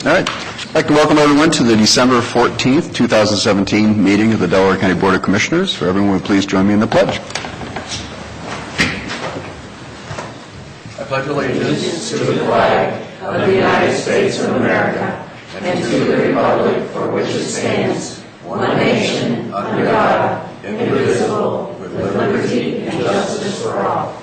All right. I'd like to welcome everyone to the December 14th, 2017 meeting of the Delaware County Board of Commissioners. For everyone, would please join me in the pledge. I pledge allegiance to the flag of the United States of America and to the republic for which it stands, one nation, under God, indivisible, with liberty and justice for all.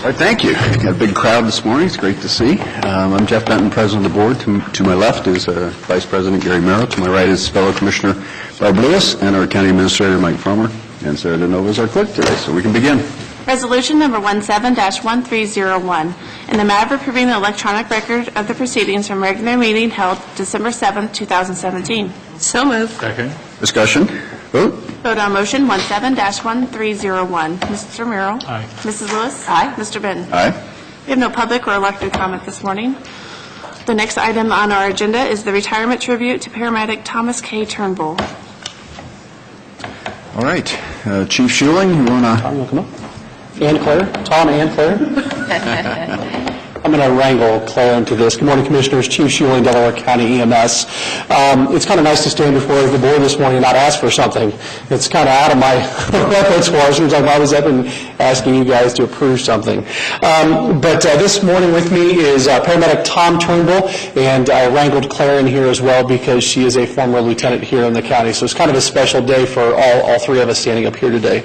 All right, thank you. Got a big crowd this morning. It's great to see. I'm Jeff Benton, President of the Board. To my left is Vice President Gary Merrill. To my right is fellow Commissioner Barb Lewis and our County Administrator Mike Farmer. And Sarah DeNova is our clerk today, so we can begin. Resolution number 17-1301, in the matter of approving the electronic record of the proceedings from regular meeting held December 7, 2017. So moved. Second. Discussion. Vote. Vote on motion 17-1301. Mr. Merrill? Aye. Mrs. Lewis? Aye. Mr. Benton? Aye. We have no public or elected comment this morning. The next item on our agenda is the retirement tribute to paramedic Thomas K. Turnbull. All right. Chief Schuling, you want to... Tom, you want to come up? And Claire? Tom and Claire? I'm going to wrangle Claire into this. Good morning, Commissioners. Chief Schuling, Delaware County EMS. It's kind of nice to stand before the board this morning and not ask for something. It's kind of out of my repertoire. Seems like I was up and asking you guys to approve something. But this morning with me is paramedic Tom Turnbull, and I wrangled Claire in here as well because she is a former lieutenant here in the county. So it's kind of a special day for all three of us standing up here today.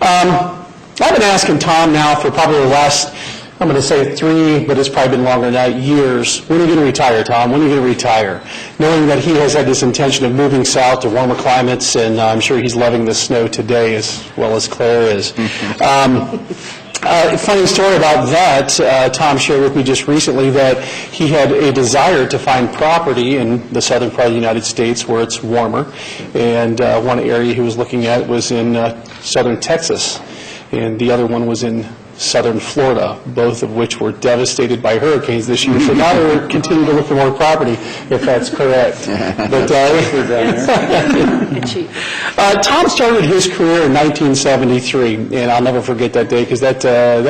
I've been asking Tom now for probably the last, I'm going to say 3, but it's probably been longer than that, years. When are you going to retire, Tom? When are you going to retire? Knowing that he has had this intention of moving south to warmer climates, and I'm sure he's loving the snow today as well as Claire is. Funny story about that, Tom shared with me just recently that he had a desire to find property in the southern part of the United States where it's warmer, and one area he was looking at was in southern Texas, and the other one was in southern Florida, both of which were devastated by hurricanes this year. So now they're continuing to look for more property, if that's correct. But Tom started his career in 1973, and I'll never forget that day because that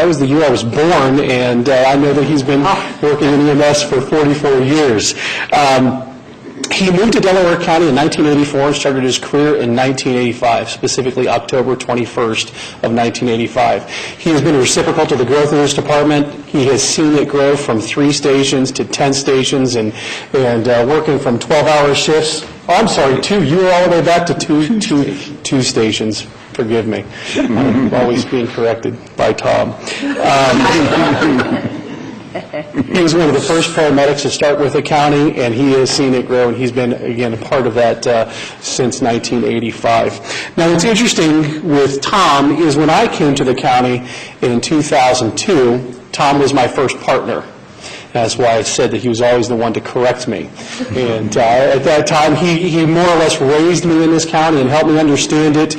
was the year I was born, and I know that he's been working in EMS for 44 years. He moved to Delaware County in 1984 and started his career in 1985, specifically October 21st of 1985. He has been reciprocal to the growth of this department. He has seen it grow from 3 stations to 10 stations and working from 12-hour shifts. Oh, I'm sorry, 2. You were all the way back to two stations. Forgive me. I'm always being corrected by Tom. He was one of the first paramedics to start with the county, and he has seen it grow, and he's been, again, a part of that since 1985. Now, what's interesting with Tom is when I came to the county in 2002, Tom was my first partner. That's why I said that he was always the one to correct me. And at that time, he more or less raised me in this county and helped me understand it.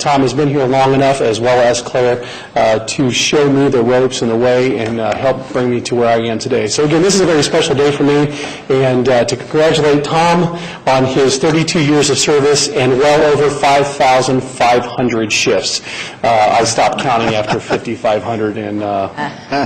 Tom has been here long enough, as well as Claire, to show me the ropes and the way and help bring me to where I am today. So again, this is a very special day for me, and to congratulate Tom on his 32 years of service and well over 5,500 shifts. I stopped counting after 5,500, and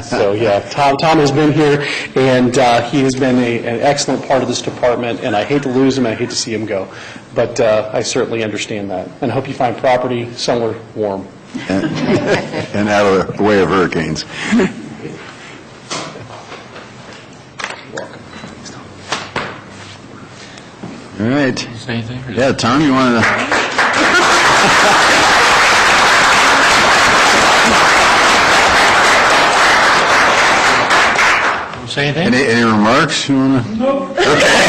so yeah, Tom has been here. And he has been an excellent part of this department, and I hate to lose him, I hate to see him go. But I certainly understand that. And I hope you find property somewhere warm. And out of the way of hurricanes. All right. Say anything? Yeah, Tom, you want to... Say anything? Any remarks you want to? Nope. Okay.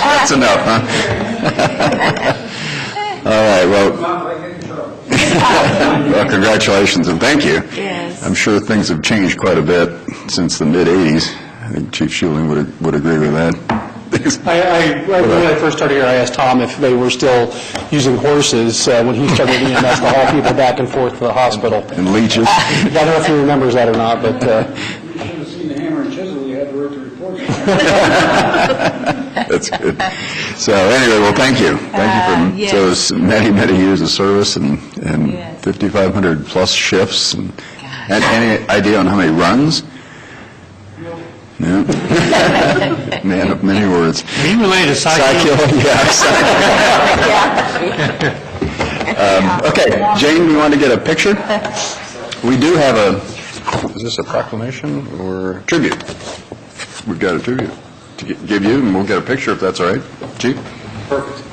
That's enough, huh? All right, well, congratulations and thank you. Yes. I'm sure things have changed quite a bit since the mid-'80s. I think Chief Schuling would agree with that. When I first started here, I asked Tom if they were still using horses when he started EMS to haul people back and forth to the hospital. And leeches. I don't know if he remembers that or not, but... That's good. So anyway, well, thank you. Thank you for yes. those many, many years of service and 5,500 plus shifts. And any idea on how many runs Yeah. Man of many words. He related to Psychill, yeah. Okay, Jane, we want to get a picture? We do have is this a proclamation or tribute? We've got a tribute to give you, and we'll get a picture if that's all right. Chief? Perfect.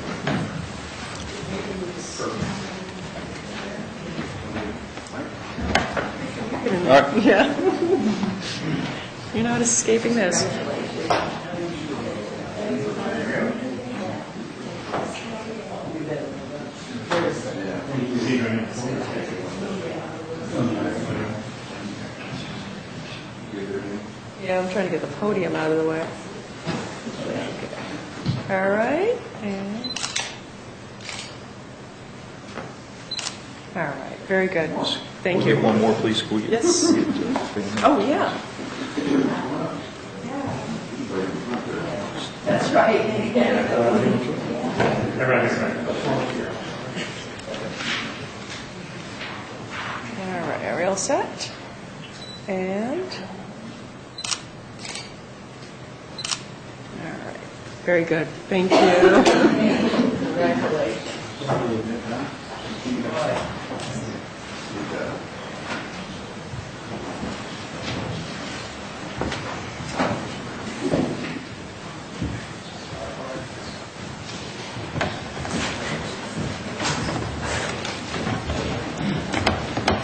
All right. Yeah. You're not escaping this. Yeah, I'm trying to get the podium out of the way. All right. And all right. Very good. Thank you. One more, please, will you? Yes. Oh, yeah. That's right. All right, are we all set? And, all right, very good. Thank you. Congratulations.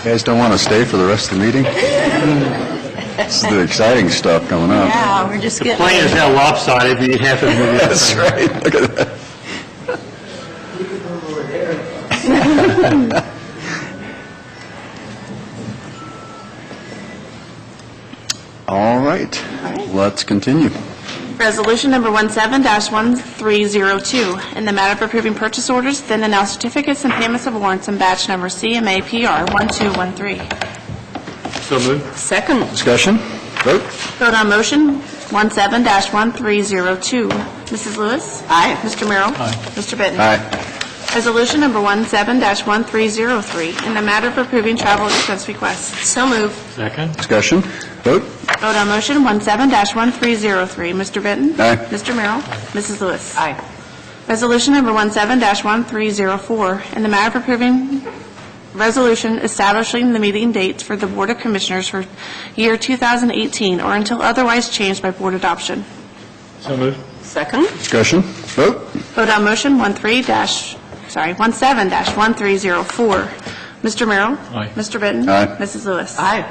You guys don't want to stay for the rest of the meeting? This is the exciting stuff coming up. Yeah, we're just getting... Plane is now lopsided, you have to move it. That's right, look at that. All right, let's continue. Resolution number 17-1302, in the matter of approving purchase orders, then and now certificates and payments of warrants in batch number CMAPR 1213. So moved. Second. Discussion? Vote? Vote on motion 17-1302. Mrs. Lewis? Aye. Mr. Merrill? Aye. Mr. Benton? Aye. Resolution number 17-1303, in the matter of approving travel expense requests. So moved. Second. Discussion? Vote? Vote on motion 17-1303. Mr. Benton? Aye. Mr. Merrill? Mrs. Lewis? Aye. Resolution number 17-1304, in the matter of approving resolution establishing the meeting dates for the Board of Commissioners for year 2018 or until otherwise changed by board adoption. So moved. Second. Discussion? Vote? Vote on motion 17-1304. Mr. Merrill? Aye. Mr. Benton? Aye. Mrs. Lewis? Aye.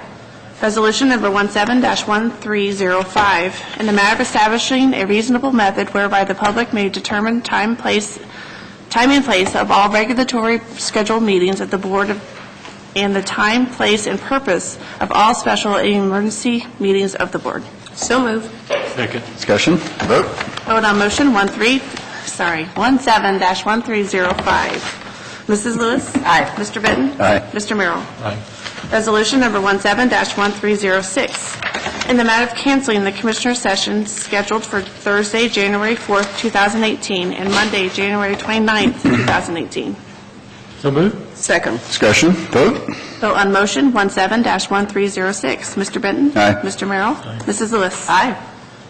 Resolution number 17-1305, in the matter of establishing a reasonable method whereby the public may determine time and place of all regulatory scheduled meetings of the Board and the time, place, and purpose of all special and emergency meetings of the Board. So moved. Second. Discussion? Vote? Vote on motion 17-1305. Mrs. Lewis? Aye. Mr. Benton? Aye. Mr. Merrill? Aye. Resolution number 17-1306, in the matter of canceling the Commissioner session scheduled for Thursday, January 4th, 2018, and Monday, January 29th, 2018. So moved. Second. Discussion? Vote? Vote on motion 17-1306. Mr. Benton? Aye. Mr. Merrill? Mrs. Lewis? Aye.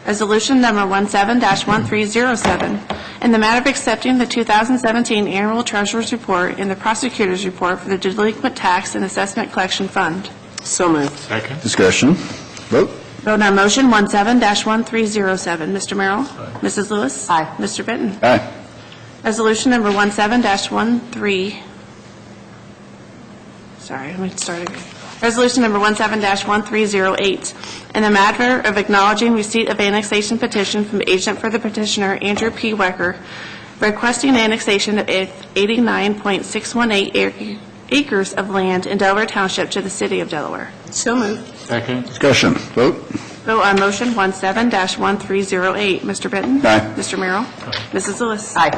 Resolution number 17-1307, in the matter of accepting the 2017 Annual Treasurer's Report and the Prosecutor's Report for the Delinquent Tax and Assessment Collection Fund. So moved. Second. Discussion? Vote? Vote on motion 17-1307. Mr. Merrill? Mrs. Lewis? Aye. Mr. Benton? Aye. Resolution number 17-13... Sorry, let me start again. Resolution number 17-1308, in the matter of acknowledging receipt of annexation petition from agent for the petitioner, Andrew P. Wecker, requesting annexation of 89.618 acres of land in Delaware Township to the City of Delaware. So moved. Second. Discussion? Vote? Vote on motion 17-1308. Mr. Benton? Aye. Mr. Merrill? Mrs. Lewis? Aye.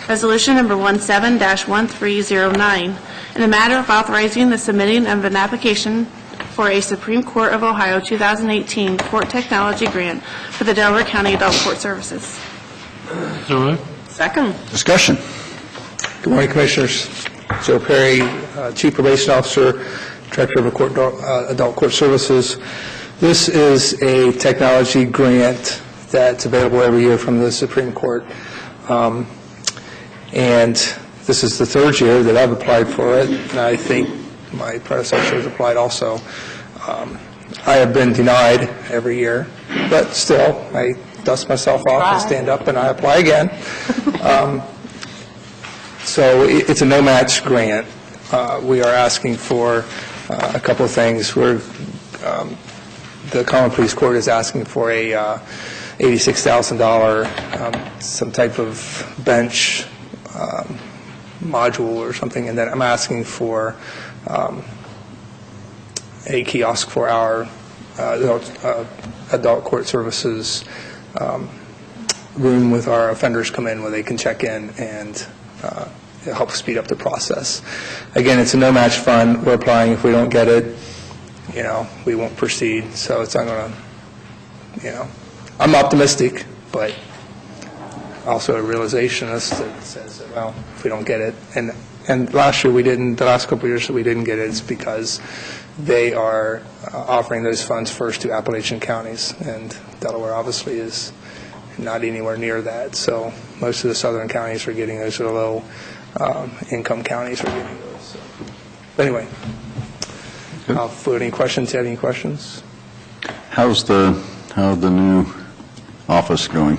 Resolution number 17-1309, in the matter of authorizing the submitting of an application for a Supreme Court of Ohio 2018 Court Technology Grant for the Delaware County Adult Court Services. So moved. Second. Discussion? Good morning, Commissioners. Joe Perry, Chief Probation Officer, Director of Adult Court Services. This is a technology grant that's available every year from the Supreme Court. And this is the third year that I've applied for it, and I think my predecessors applied also. I have been denied every year, but still, I dust myself off and stand up and I apply again. So it's a no-match grant. We are asking for a couple of things. The Common Pleas Court is asking for a $86,000, some type of bench module or something, and then I'm asking for a kiosk for our adult court services room with our offenders come in where they can check in and help speed up the process. Again, it's a no-match fund. We're applying. If we don't get it, we won't proceed. So it's not going to, I'm optimistic, but also a realizationist that says, well, if we don't get it. And last year we didn't, the last couple of years that we didn't get it, it's because they are offering those funds first to Appalachian counties, and Delaware obviously is not anywhere near that. So most of the southern counties are getting those, or low income counties are getting those. So. But anyway, I'll field any questions. Do you have any questions? How's the new office going?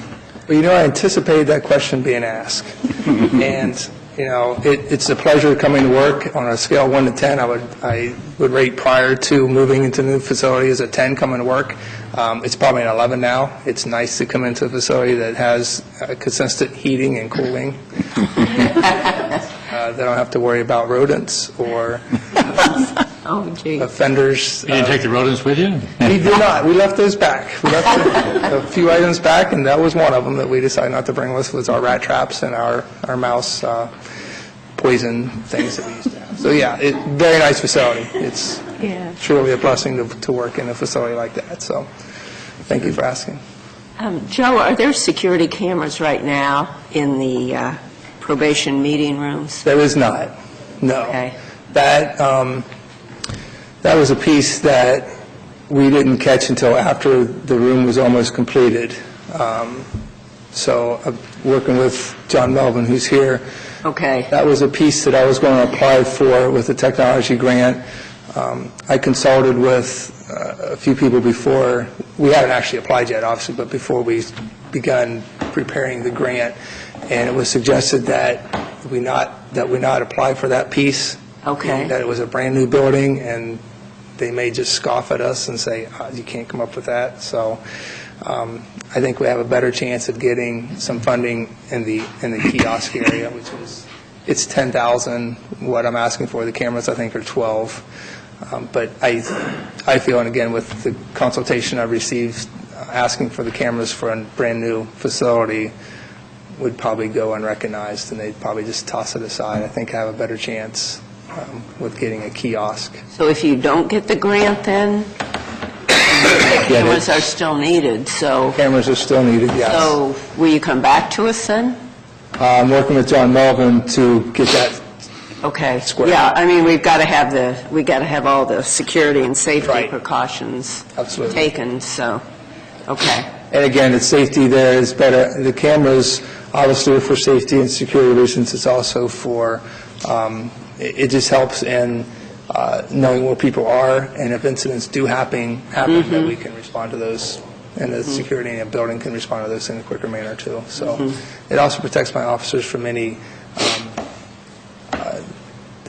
Well, I anticipated that question being asked. And, it's a pleasure coming to work. On a scale of 1 to 10, I would rate prior to moving into the new facility as a 10 coming to work. It's probably an 11 now. It's nice to come into a facility that has consistent heating and cooling. They don't have to worry about rodents or offenders. You didn't take the rodents with you? We did not. We left those back. We left a few items back, and that was one of them that we decided not to bring with us, was our rat traps and our mouse poison things that we used to have. So, yeah, very nice facility. It's truly a blessing to work in a facility like that. So thank you for asking. Joe, are there security cameras right now in the probation meeting rooms? There is not. No. Okay. That was a piece that we didn't catch until after the room was almost completed. So working with John Melvin, who's here, Okay. that was a piece that I was going to apply for with the technology grant. I consulted with a few people before. We haven't actually applied yet, obviously, but before we begun preparing the grant, and it was suggested that we not apply for that piece. Okay. That it was a brand-new building, and they may just scoff at us and say, you can't come up with that. So I think we have a better chance of getting some funding in the kiosk area, which is, it's $10,000. What I'm asking for, the cameras I think are $12,000. But I feel, and again, with the consultation I've received, asking for the cameras for a brand-new facility would probably go unrecognized, and they'd probably just toss it aside. I think I have a better chance with getting a kiosk. So if you don't get the grant, then cameras are still needed, so... Cameras are still needed, yes. So will you come back to us then? I'm working with John Melvin to get that. Okay. Square. Yeah, I mean, we've got to have all the security and safety Right. precautions Absolutely. taken, so, okay. And again, the safety there is better. The cameras, obviously, are for safety and security reasons. It's also for, it just helps in knowing where people are, and if incidents do happen, that we can respond to those, and the security in a building can respond to those in a quicker manner, too. So it also protects my officers from any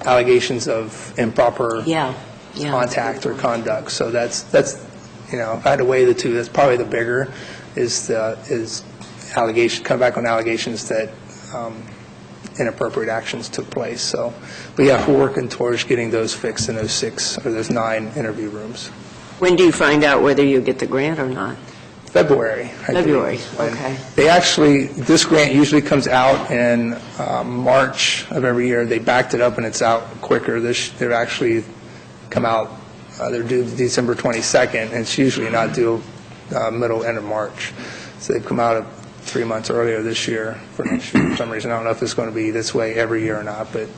allegations of improper contact or conduct. So that's if I had to weigh the two, that's probably the bigger is allegation, come back on allegations that inappropriate actions took place. So, but yeah, we're working towards getting those fixed in those 9 interview rooms. When do you find out whether you get the grant or not? February. I February, believe. okay. They actually, this grant usually comes out in March of every year. They backed it up and it's out quicker. They've actually come out, they're due December 22nd, and it's usually not due end of March. So they've come out 3 months earlier this year for next year for some reason. I don't know if it's going to be this way every year or not, but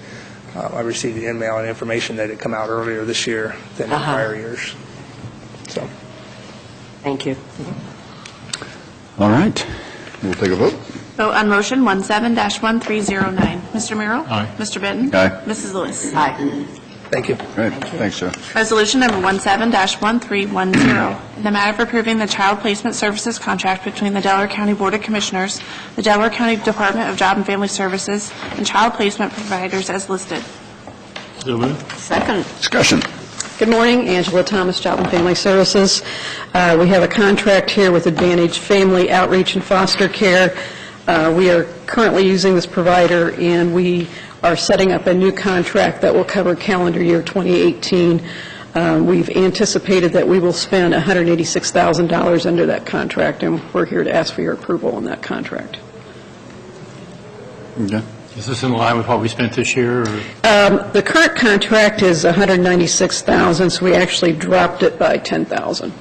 I received the email and information that it come out earlier this year than in prior years. So. Thank you. All right, we'll take a vote. Vote on motion 17-1309. Mr. Merrill? Aye. Mr. Benton? Aye. Mrs. Lewis? Aye. Thank you. All right, thanks, Joe. Resolution number 17-1310, in the matter of approving the child placement services contract between the Delaware County Board of Commissioners, the Delaware County Department of Job and Family Services, and child placement providers as listed. So moved. Second. Discussion. Good morning, Angela Thomas, Job and Family Services. We have a contract here with Advantage Family Outreach and Foster Care. We are currently using this provider, and we are setting up a new contract that will cover calendar year 2018. We've anticipated that we will spend $186,000 under that contract, and we're here to ask for your approval on that contract. Okay. Is this in line with what we spent this year, or? The current contract is $196,000, so we actually dropped it by $10,000.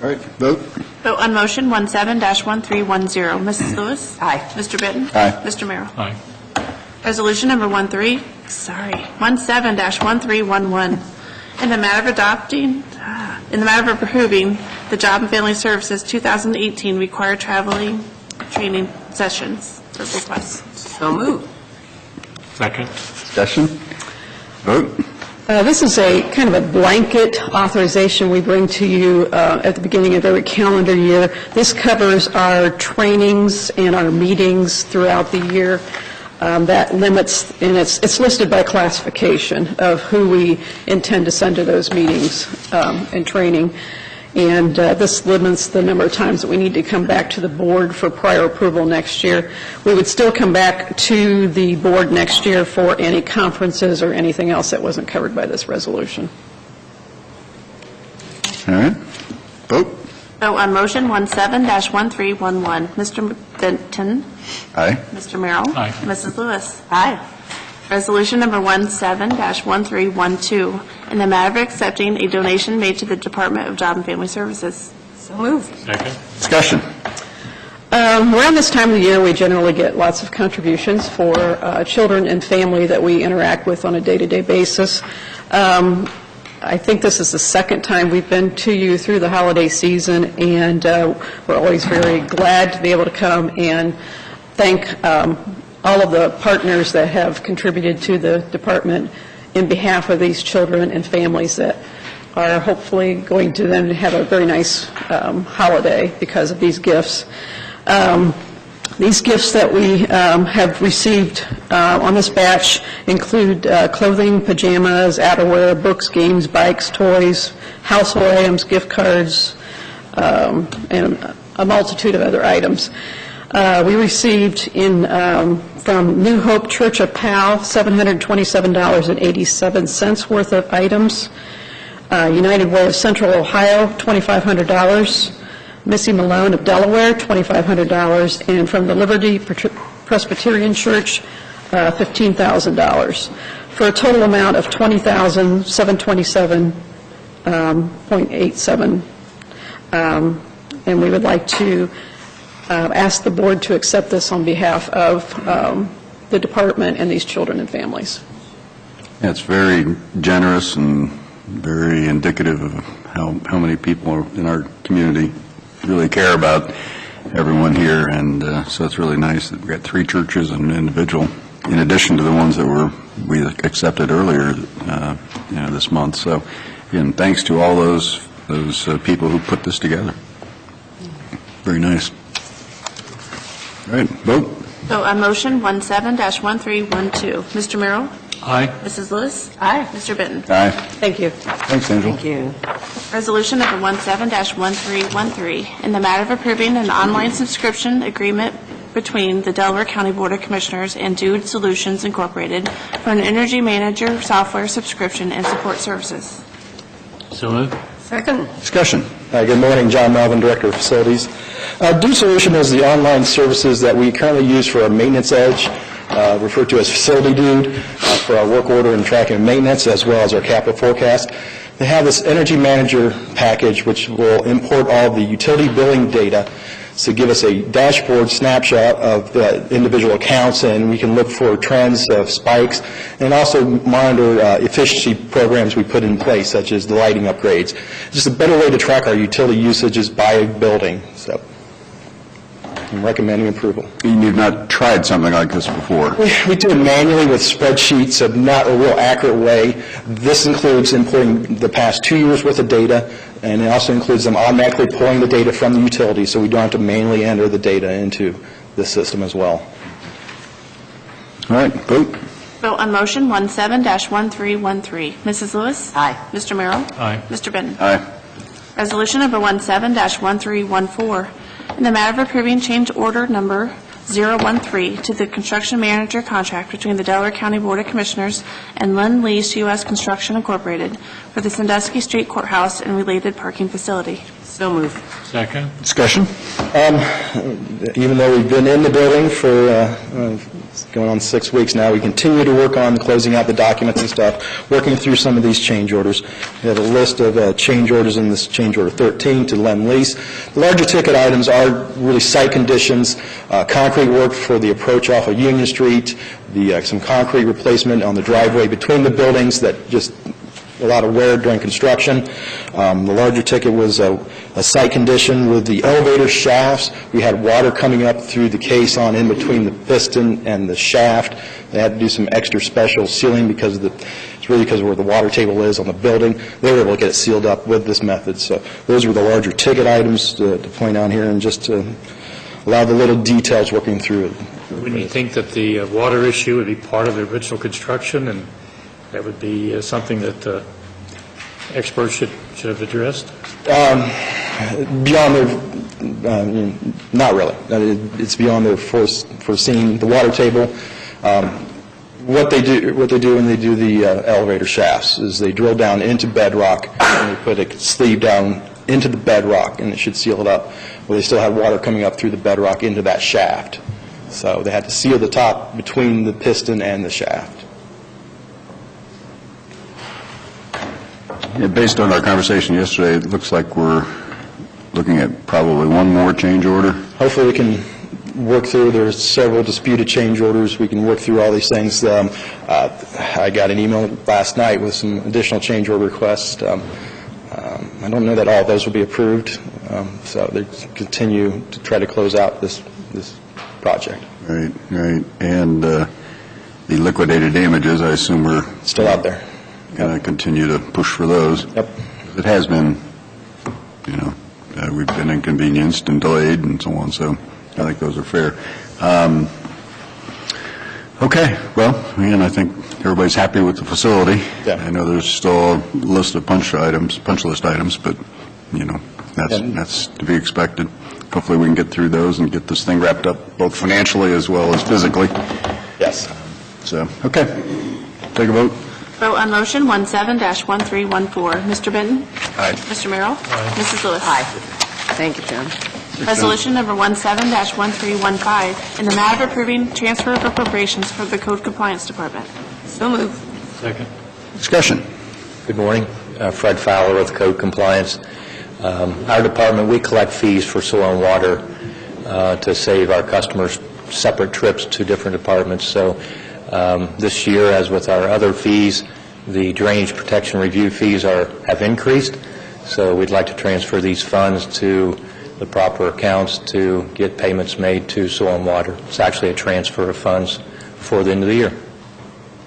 All right, vote. Vote on motion 17-1310. Mrs. Lewis? Aye. Mr. Benton? Aye. Mr. Merrill? Aye. Resolution number 17-1311, in the matter of approving the Job and Family Services 2018 required traveling training sessions request. So moved. Second. Discussion. Vote. This is a kind of a blanket authorization we bring to you at the beginning of every calendar year. This covers our trainings and our meetings throughout the year. That limits, and it's listed by classification of who we intend to send to those meetings and training. And this limits the number of times that we need to come back to the board for prior approval next year. We would still come back to the board next year for any conferences or anything else that wasn't covered by this resolution. All right, vote. Vote on motion 17-1311. Mr. Benton? Aye. Mr. Merrill? Aye. Mrs. Lewis? Aye. Resolution number 17-1312, in the matter of accepting a donation made to the Department of Job and Family Services. So moved. Second. Discussion. Around this time of the year, we generally get lots of contributions for children and family that we interact with on a day-to-day basis. I think this is the second time we've been to you through the holiday season, and we're always very glad to be able to come and thank all of the partners that have contributed to the department in behalf of these children and families that are hopefully going to then have a very nice holiday because of these gifts. These gifts that we have received on this batch include clothing, pajamas, outerwear, books, games, bikes, toys, household items, gift cards, and a multitude of other items. We received from New Hope Church of Powell, $727.87 worth of items. United Way of Central Ohio, $2,500. Missy Malone of Delaware, $2,500. And from the Liberty Presbyterian Church, $15,000, for a total amount of $20,727.87. And we would like to ask the board to accept this on behalf of the department and these children and families. Yeah, it's very generous and very indicative of how many people in our community really care about everyone here, and so it's really nice that we've got 3 churches and an individual, in addition to the ones that we accepted earlier this month. So, again, thanks to all those people who put this together. Very nice. All right, vote. Vote on motion 17-1312. Mr. Merrill? Aye. Mrs. Lewis? Aye. Mr. Benton? Aye. Thank you. Thanks, Angela. Thank you. Resolution number 17-1313, in the matter of approving an online subscription agreement between the Delaware County Board of Commissioners and Dude Solutions Incorporated for an Energy Manager software subscription and support services. So moved. Second. Discussion. Good morning, John Melvin, Director of Facilities. Dude Solution is the online services that we currently use for our maintenance edge, referred to as Facility Dude, for our work order and tracking and maintenance, as well as our capital forecast. They have this Energy Manager package, which will import all of the utility billing data to give us a dashboard snapshot of the individual accounts, and we can look for trends of spikes, and also monitor efficiency programs we put in place, such as the lighting upgrades. Just a better way to track our utility usages by building. So I'm recommending approval. You've not tried something like this before? We do it manually with spreadsheets, of not a real accurate way. This includes importing the past 2 years' worth of data, and it also includes them automatically pulling the data from the utility, so we don't have to manually enter the data into the system as well. All right, vote. Vote on motion 17-1313. Mrs. Lewis? Aye. Mr. Merrill? Aye. Mr. Benton? Aye. Resolution number 17-1314, in the matter of approving change order number 013 to the construction manager contract between the Delaware County Board of Commissioners and Lend Lease U.S. Construction Incorporated for the Sandusky Street Courthouse and related parking facility. So moved. Second. Discussion? Even though we've been in the building for going on 6 weeks now, we continue to work on closing out the documents and stuff, working through some of these change orders. We have a list of change orders in this change order 13 to Lend Lease. The larger ticket items are really site conditions, concrete work for the approach off of Union Street, some concrete replacement on the driveway between the buildings that just a lot of wear during construction. The larger ticket was a site condition with the elevator shafts. We had water coming up through the caisson in between the piston and the shaft. They had to do some extra special sealing because it's really because of where the water table is on the building. They were able to get it sealed up with this method. So those were the larger ticket items to point out here, and just to allow the little details working through it. Wouldn't you think that the water issue would be part of the original construction, and that would be something that experts should have addressed? Beyond their, not really. It's beyond their foreseen. The water table, what they do when they do the elevator shafts is they drill down into bedrock and they put a sleeve down into the bedrock, and it should seal it up. Well, they still have water coming up through the bedrock into that shaft. So they had to seal the top between the piston and the shaft. Yeah, based on our conversation yesterday, it looks like we're looking at probably one more change order. Hopefully we can work through, there's several disputed change orders, we can work through all these things. I got an email last night with some additional change order requests. I don't know that all of those will be approved, so they continue to try to close out this project. Right, right. And the liquidated damages, I assume we're Still out there. going to continue to push for those. Yep. It has been, we've been inconvenienced and delayed and so on, so I think those are fair. Okay, well, again, I think everybody's happy with the facility. Yeah. I know there's still a list of punch list items, but, that's to be expected. Hopefully we can get through those and get this thing wrapped up, both financially as well as physically. Yes. So, okay, take a vote. Vote on motion 17-1314. Mr. Benton? Aye. Mr. Merrill? Mrs. Lewis? Aye. Thank you, John. Resolution number 17-1315, in the matter of approving transfer of appropriations for the Code Compliance Department. So moved. Second. Discussion. Good morning. Fred Fowler with Code Compliance. Our department, we collect fees for soil and water to save our customers separate trips to different departments. So this year, as with our other fees, the drainage protection review fees have increased. So we'd like to transfer these funds to the proper accounts to get payments made to soil and water. It's actually a transfer of funds before the end of the year.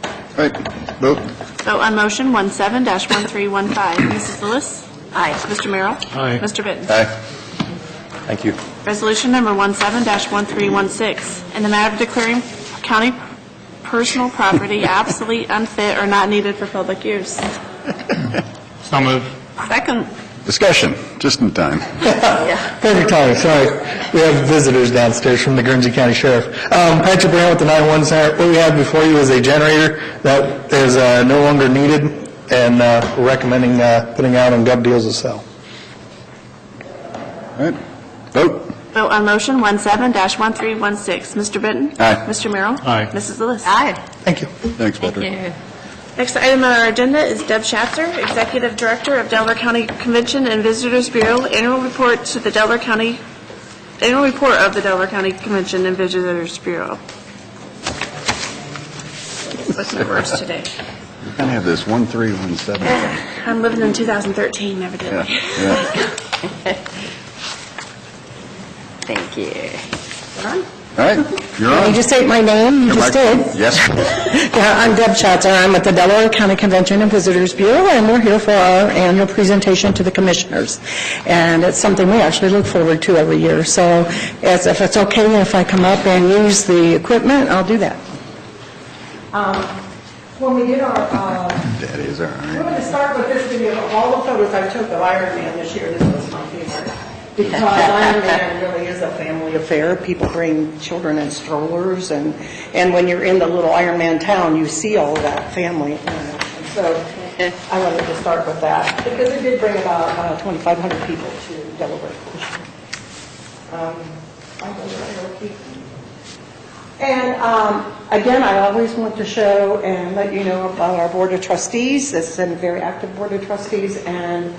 All right, vote. Vote on motion 17-1315. Mrs. Lewis? Aye. Mr. Merrill? Aye. Mr. Benton? Aye. Thank you. Resolution number 17-1316, in the matter of declaring county personal property obsolete, unfit, or not needed for public use. So moved. Second. Discussion, just in time. Perfect timing, sorry. We have visitors downstairs from the Guernsey County Sheriff. Patrick Brown with the 911 Center. What we have before you is a generator that is no longer needed, and we're recommending putting out on Gov Deals to sell. All right, vote. Vote on motion 17-1316. Mr. Benton? Aye. Mr. Merrill? Aye. Mrs. Lewis? Aye. Thank you. Thanks, Patrick. Next item on our agenda is Deb Schatzer, Executive Director of Delaware County Convention and Visitors Bureau, annual report to the Delaware County Annual report of the Delaware County Convention and Visitors Bureau. What's my words today? You kind of have this 1317. I'm living in 2013, evidently. Yeah. Thank you. All right, you're on. You just state my name, you just did. Yes. Yeah, I'm Deb Schatzer, I'm with the Delaware County Convention and Visitors Bureau, and we're here for our annual presentation to the commissioners. And it's something we actually look forward to every year. So if it's okay if I come up and use the equipment, I'll do that. When we did our, That is all we're right. going to start with this video of all the photos I took of Iron Man this year. This was my favorite. Because Iron Man really is a family affair. People bring children in strollers, and when you're in the little Iron Man town, you see all of that family. And so I wanted to start with that, because it did bring about 2,500 people to Delaware. And again, I always want to show and let you know about our Board of Trustees. It's a very active Board of Trustees, and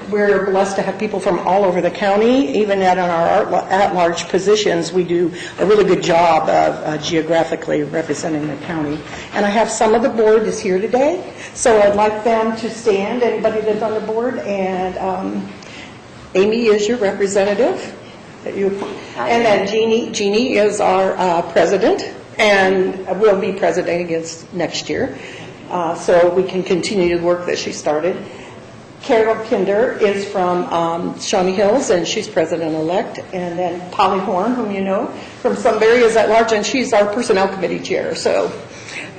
we're blessed to have people from all over the county. Even in our at-large positions, we do a really good job of geographically representing the county. And I have some of the board is here today, so I'd like them to stand, anybody that's on the board, and Amy is your representative. And then Jeannie is our president, and will be president against next year, so we can continue the work that she started. Carol Kinder is from Shawnee Hills, and she's president-elect. And then Polly Horn, whom you know from Sunbury, is at large, and she's our personnel committee chair. So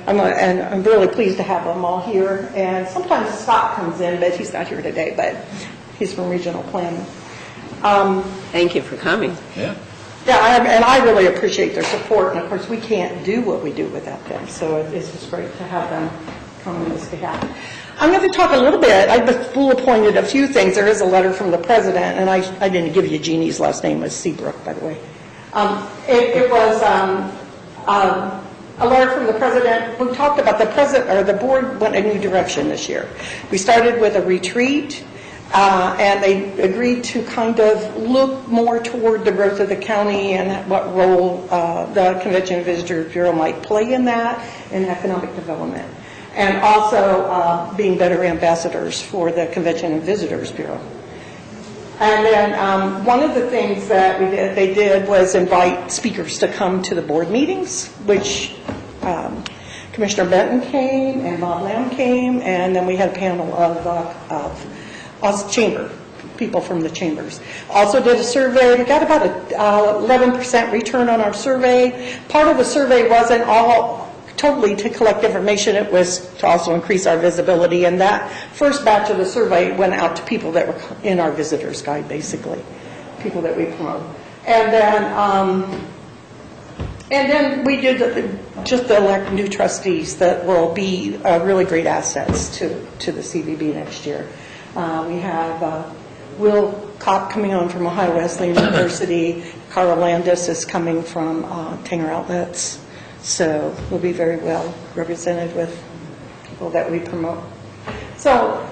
I'm really pleased to have them all here. And sometimes Scott comes in, but he's not here today, but he's from regional planning. Thank you for coming. Yeah. Yeah, and I really appreciate their support. And of course, we can't do what we do without them. So it's just great to have them come on this behalf. I'm going to talk a little bit. I've bullet pointed a few things. There is a letter from the president, and I didn't give you Jeannie's last name was Seabrook, by the way. It was a letter from the president who talked about the board went a new direction this year. We started with a retreat, and they agreed to kind of look more toward the growth of the county and what role the Convention and Visitors Bureau might play in that, in economic development. And also being better ambassadors for the Convention and Visitors Bureau. And then one of the things that they did was invite speakers to come to the board meetings, which Commissioner Benton came and Bob Lamb came, and then we had a panel of chamber, people from the chambers. Also did a survey. We got about a 11% return on our survey. Part of the survey wasn't all totally to collect information, it was to also increase our visibility, and that first batch of the survey went out to people that were in our visitors guide, basically, people that we promote. And then we did just elect new trustees that will be really great assets to the CVB next year. We have Will Kopp coming on from Ohio Wesleyan University, Carl Landis is coming from Tanger Outlets. So we'll be very well represented with people that we promote. So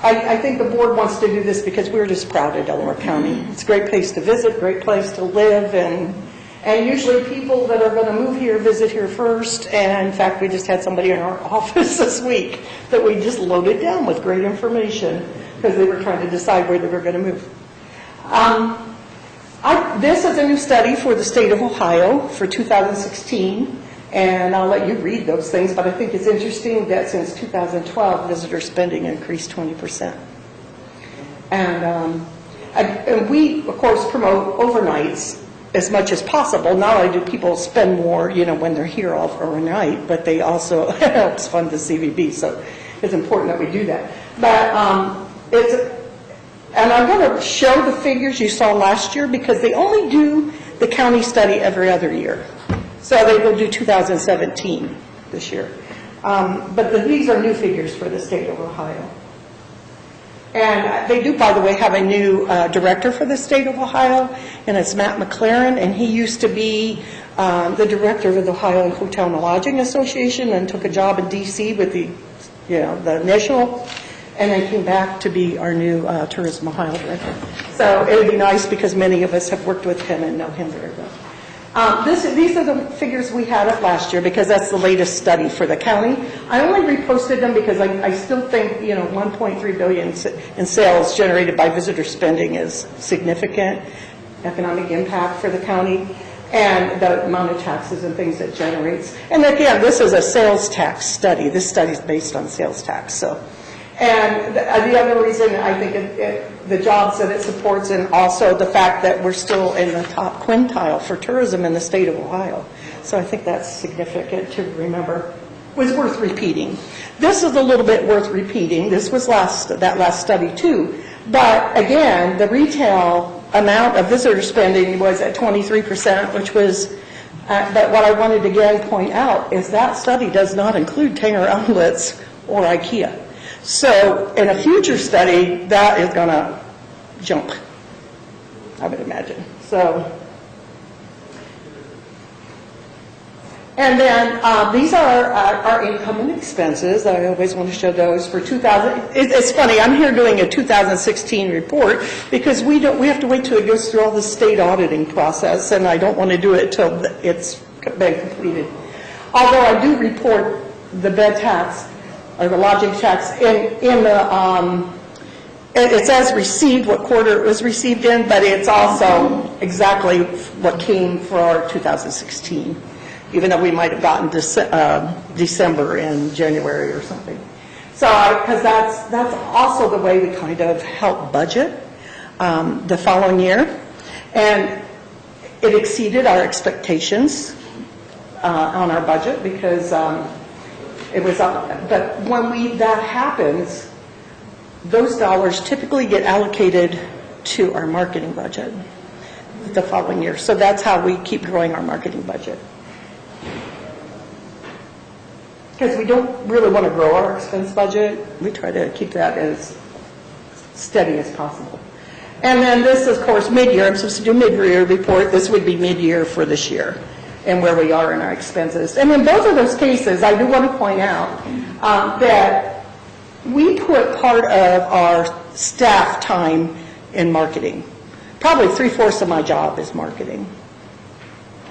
I think the board wants to do this because we're just proud of Delaware County. It's a great place to visit, great place to live, and usually people that are going to move here visit here first. And in fact, we just had somebody in our office this week that we just loaded down with great information because they were trying to decide where they were going to move. This is a new study for the state of Ohio for 2016, and I'll let you read those things, but I think it's interesting that since 2012, visitor spending increased 20%. And we, of course, promote overnights as much as possible. Not only do people spend more, when they're here all overnight, but they also it helps fund the CVB, so it's important that we do that. But and I'm going to show the figures you saw last year because they only do the county study every other year. So they will do 2017 this year. But these are new figures for the state of Ohio. And they do, by the way, have a new director for the state of Ohio, and it's Matt McLaren, and he used to be the director of the Ohio Hotel and Lodging Association and took a job in D.C. with the national and then came back to be our new Tourism Ohio director. So it would be nice because many of us have worked with him and know him very well. These are the figures we had up last year because that's the latest study for the county. I only reposted them because I still think, 1.3 billion in sales generated by visitor spending is significant economic impact for the county, and the amount of taxes and things it generates. And again, this is a sales tax study. This study is based on sales tax. And the other reason I think the jobs that it supports, and also the fact that we're still in the top quintile for tourism in the state of Ohio. So I think that's significant to remember. Was worth repeating. This is a little bit worth repeating. This was that last study too. But again, the retail amount of visitor spending was at 23%, which was, but what I wanted to again point out is that study does not include Tanger Outlets or IKEA. So in a future study, that is going to jump, I would imagine. And then these are our income and expenses. I always want to show those for 2000. It's funny, I'm here doing a 2016 report because we have to wait till it goes through all the state auditing process, and I don't want to do it till it's been completed. Although I do report the bed tax or the lodging tax in the it says received, what quarter it was received in, but it's also exactly what came for our 2016. Even though we might have gotten December and January or something. So, because that's also the way we kind of help budget the following year. And it exceeded our expectations on our budget because it was up. But when that happens, those dollars typically get allocated to our marketing budget the following year. So that's how we keep growing our marketing budget. Because we don't really want to grow our expense budget. We try to keep that as steady as possible. And then this is, of course, mid-year. I'm supposed to do mid-year report. This would be mid-year for this year and where we are in our expenses. And in both of those cases, I do want to point out that we put part of our staff time in marketing. Probably 3/4 of my job is marketing.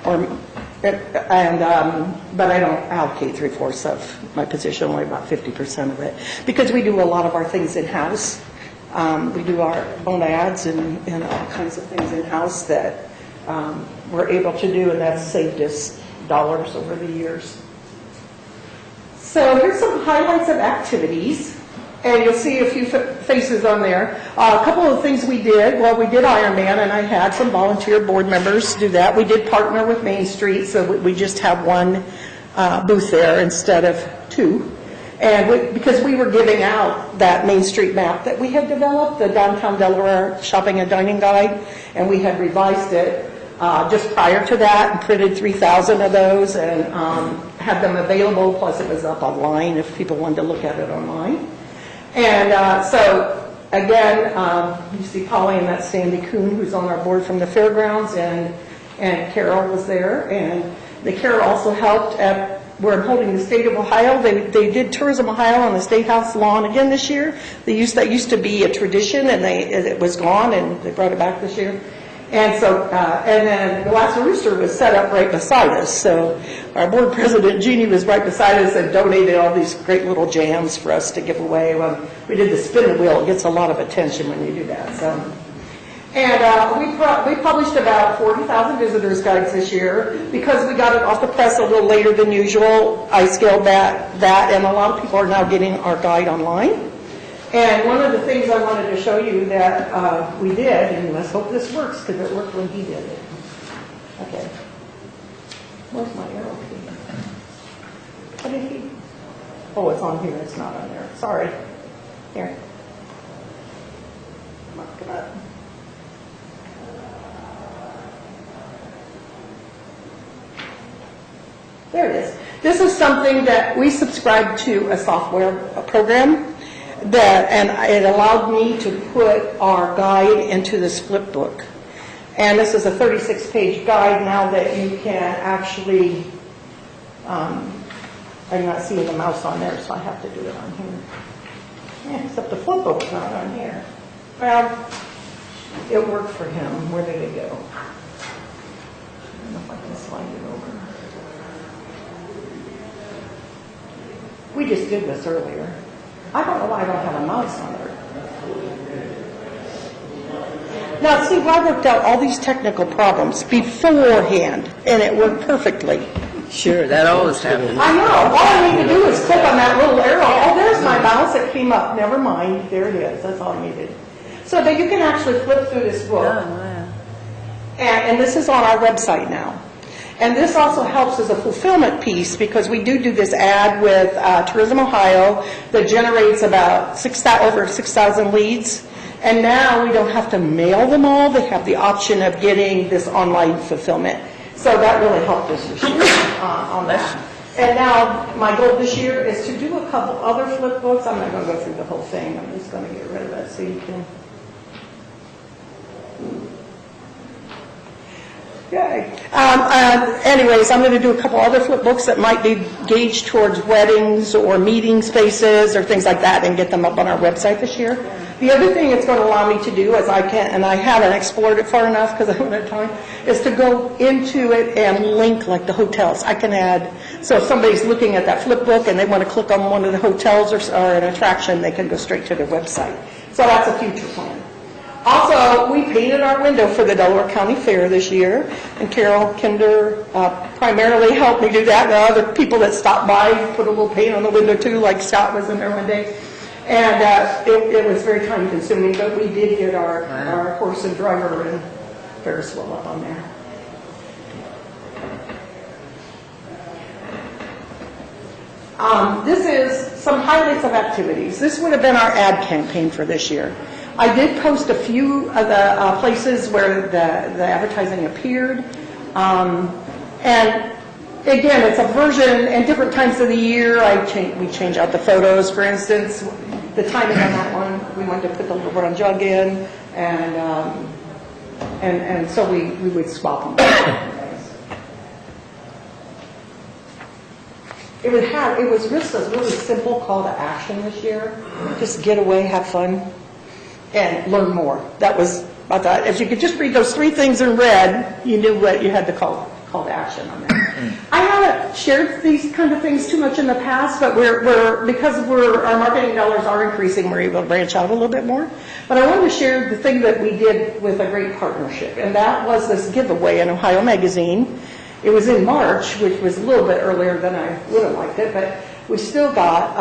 But I don't allocate 3/4 of my position, only about 50% of it, because we do a lot of our things in-house. We do our own ads and all kinds of things in-house that we're able to do, and that's saved us dollars over the years. So here's some highlights of activities. And you'll see a few faces on there. A couple of things we did. Well, we did Ironman, and I had some volunteer board members do that. We did partner with Main Street, so we just have one booth there instead of two. And because we were giving out that Main Street map that we had developed, the Downtown Delaware Shopping and Dining Guide, and we had revised it just prior to that and printed 3,000 of those and had them available, plus it was up online if people wanted to look at it online. And so, again, you see Polly and that's Sandy Kuhn, who's on our board from the fairgrounds, and Carol was there. And Carol also helped at, where I'm holding the state of Ohio. They did Tourism Ohio on the State House lawn again this year. That used to be a tradition, and it was gone, and they brought it back this year. And so, and then the last rooster was set up right beside us. So our board president, Jeannie, was right beside us and donated all these great little jams for us to give away. We did the spin the wheel. It gets a lot of attention when you do that. So, and we published about 40,000 visitors guides this year. Because we got it off the press a little later than usual, I scaled that, and a lot of people are now getting our guide online. And one of the things I wanted to show you that we did, and let's hope this works because it worked when he did it. Okay. Where's my arrow key? What did he? Oh, it's on here. It's not on there. Sorry. Here. Come on. There it is. This is something that we subscribed to a software program. And it allowed me to put our guide into this flip book. And this is a 36-page guide now that you can actually, I'm not seeing the mouse on there, so I have to do it on here. Yeah, except the flip book's not on here. Well, it worked for him. Where did it go? I don't know if I can slide it over. We just did this earlier. I don't know why I don't have a mouse on it. Now, see, I worked out all these technical problems beforehand, and it worked perfectly. Sure, that always happens. I know. All I need to do is click on that little arrow. Oh, there's my mouse. It came up. Never mind. There it is. That's all I needed. So that you can actually flip through this book. Oh, wow. And this is on our website now. And this also helps as a fulfillment piece because we do this ad with Tourism Ohio that generates about over 6,000 leads. And now we don't have to mail them all. They have the option of getting this online fulfillment. So that really helped us this year on that. And now my goal this year is to do a couple other flip books. I'm not going to go through the whole thing. I'm just going to get rid of it so you can. Okay. Anyways, I'm going to do a couple other flip books that might be gauged towards weddings or meeting spaces or things like that and get them up on our website this year. The other thing it's going to allow me to do, as I can't, and I haven't explored it far enough because I don't have time, is to go into it and link like the hotels. I can add, so if somebody's looking at that flip book and they want to click on one of the hotels or an attraction, they can go straight to their website. So that's a future plan. Also, we painted our window for the Delaware County Fair this year, and Carol Kinder primarily helped me do that. There are other people that stopped by, put a little paint on the window too, like Scott was in there one day. And it was very time consuming, but we did get our horse and driver and Ferris wheel up on there. This is some highlights of activities. This would have been our ad campaign for this year. I did post a few of the places where the advertising appeared. And again, it's a version, and different times of the year, we change out the photos. For instance, the timing on that one, we wanted to put the little brown jug in, and so we would swap them. It was just a really simple call to action this year. Just get away, have fun, and learn more. That was, I thought, if you could just read those 3 things in red, you knew what you had to call to action on that. I haven't shared these kind of things too much in the past, but because our marketing dollars are increasing, we're able to branch out a little bit more. But I wanted to share the thing that we did with a great partnership, and that was this giveaway in Ohio Magazine. It was in March, which was a little bit earlier than I would have liked it, but we still got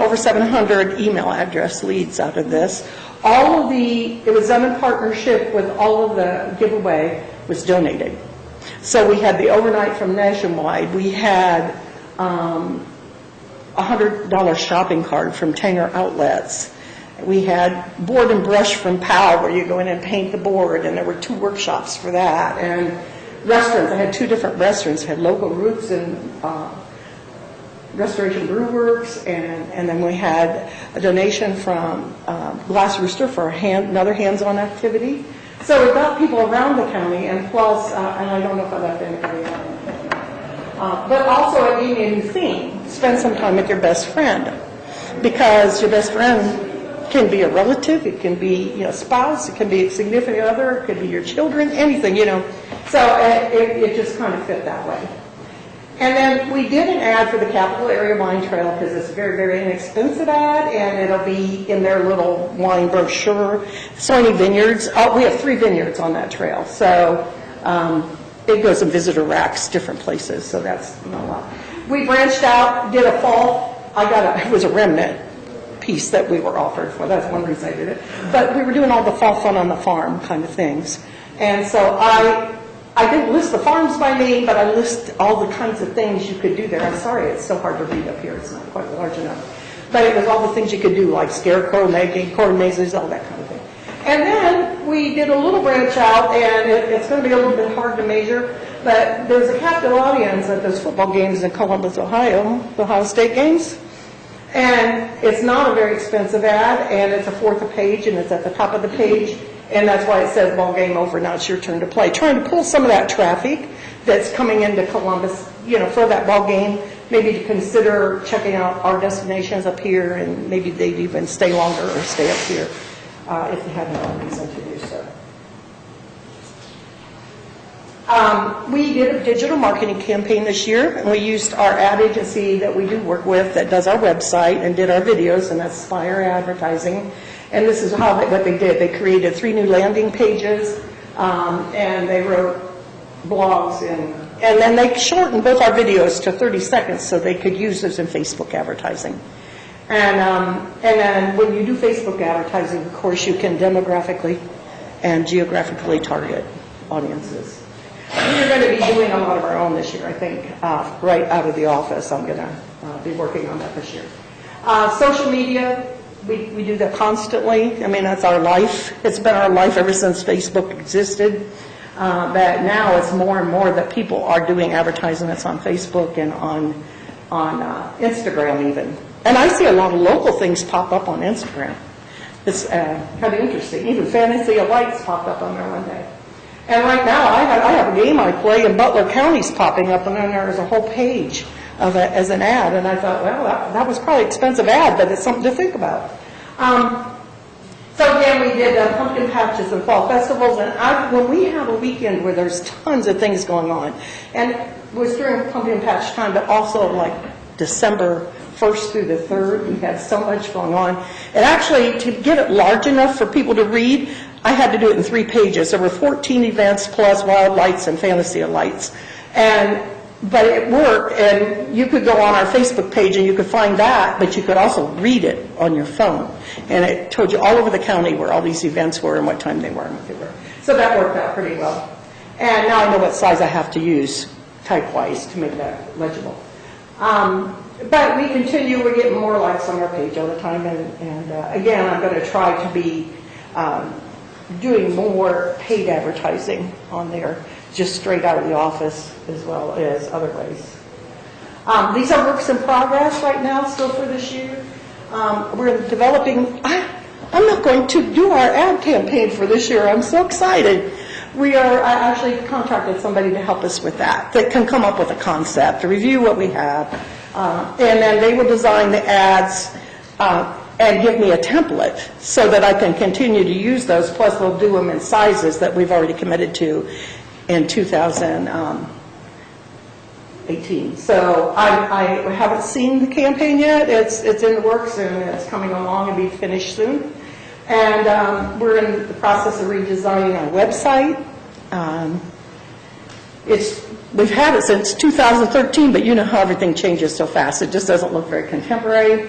over 700 email address leads out of this. It was done in partnership with all of the giveaway was donated. So we had the overnight from Nationwide. We had $100 shopping card from Tanger Outlets. We had board and brush from POW, where you go in and paint the board, and there were 2 workshops for that. And restaurants, I had 2 different restaurants. I had Local Roots and Restoration Brew Works, and then we had a donation from Glass Rooster for another hands-on activity. So we got people around the county, and plus, and I don't know if I left anybody out, but also it gave me a new theme: spend some time with your best friend, because your best friend can be a relative, it can be a spouse, it can be a significant other, it could be your children, anything, So it just kind of fit that way. And then we did an ad for the Capital Area Wine Trail because it's a very, very inexpensive ad, and it'll be in their little wine brochure. Sony Vineyards, we have 3 vineyards on that trail, so it goes in visitor racks, different places, so that's not a lot. We branched out, did a fall, it was a remnant piece that we were offered for, that's one reason I did it. But we were doing all the fall fun on the farm kind of things. And so I didn't list the farms by name, but I list all the kinds of things you could do there. I'm sorry, it's so hard to read up here. It's not quite large enough. But it was all the things you could do, like scarecrow making, corn mazes, all that kind of thing. And then we did a little branch out, and it's going to be a little bit hard to measure, but there's a captive audience at those football games in Columbus, Ohio, the Ohio State games. And it's not a very expensive ad, and it's a fourth a page, and it's at the top of the page. And that's why it says ball game over, now it's your turn to play. Trying to pull some of that traffic that's coming into Columbus, for that ball game maybe to consider checking out our destinations up here, and maybe they'd even stay longer or stay up here if they had no reason to do so. We did a digital marketing campaign this year, and we used our ad agency that we do work with that does our website and did our videos, and that's Spire Advertising. And this is what they did. They created 3 new landing pages, and they wrote blogs, and then they shortened both our videos to 30 seconds so they could use those in Facebook advertising. And then when you do Facebook advertising, of course, you can demographically and geographically target audiences. We're going to be doing a lot of our own this year, I think, right out of the office. I'm going to be working on that this year. Social media, we do that constantly. I mean, that's our life. It's been our life ever since Facebook existed. But now it's more and more that people are doing advertisements on Facebook and on Instagram even. And I see a lot of local things pop up on Instagram. It's kind of interesting. Even Fantasy of Lights popped up on there one day. And right now, I have a game I play, and Butler County's popping up, and then there's a whole page of it as an ad. And I thought, well, that was probably an expensive ad, but it's something to think about. So again, we did pumpkin patches and fall festivals, and when we have a weekend where there's tons of things going on, and it was during pumpkin patch time, but also like December 1st through the 3rd, we had so much going on. And actually, to get it large enough for people to read, I had to do it in 3 pages. There were 14 events plus Wild Lights and Fantasy of Lights. But it worked, and you could go on our Facebook page and you could find that, but you could also read it on your phone. And it told you all over the county where all these events were and what time they were and what they were. So that worked out pretty well. And now I know what size I have to use type-wise to make that legible. But we continue, we're getting more likes on our page all the time, and again, I'm going to try to be doing more paid advertising on there, just straight out of the office as well as other ways. These are works in progress right now, still for this year. We're developing, I'm not going to do our ad campaign for this year, I'm so excited. I actually contracted somebody to help us with that can come up with a concept, to review what we have, and then they will design the ads and give me a template so that I can continue to use those, plus they'll do them in sizes that we've already committed to in 2018. So I haven't seen the campaign yet. It's in the works, and it's coming along and be finished soon. And we're in the process of redesigning our website. We've had it since 2013, but you know how everything changes so fast. It just doesn't look very contemporary.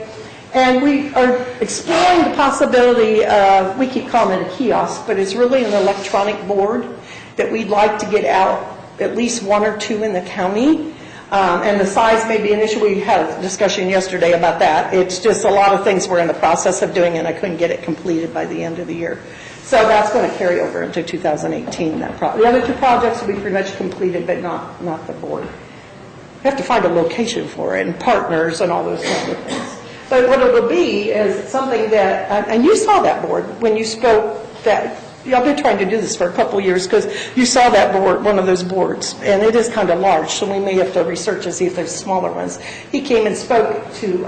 And we are exploring the possibility of, we keep calling it a kiosk, but it's really an electronic board that we'd like to get out, at least 1 or 2 in the county. And the size may be an issue. We had a discussion yesterday about that. It's just a lot of things we're in the process of doing, and I couldn't get it completed by the end of the year. So that's going to carry over into 2018. The other 2 projects will be pretty much completed, but not the board. You have to find a location for it, and partners, and all those kinds of things. But what it will be is something that, and you saw that board when you spoke, that I've been trying to do this for a couple of years, because you saw that board, one of those boards, and it is kind of large, so we may have to research and see if there's smaller ones. He came and spoke to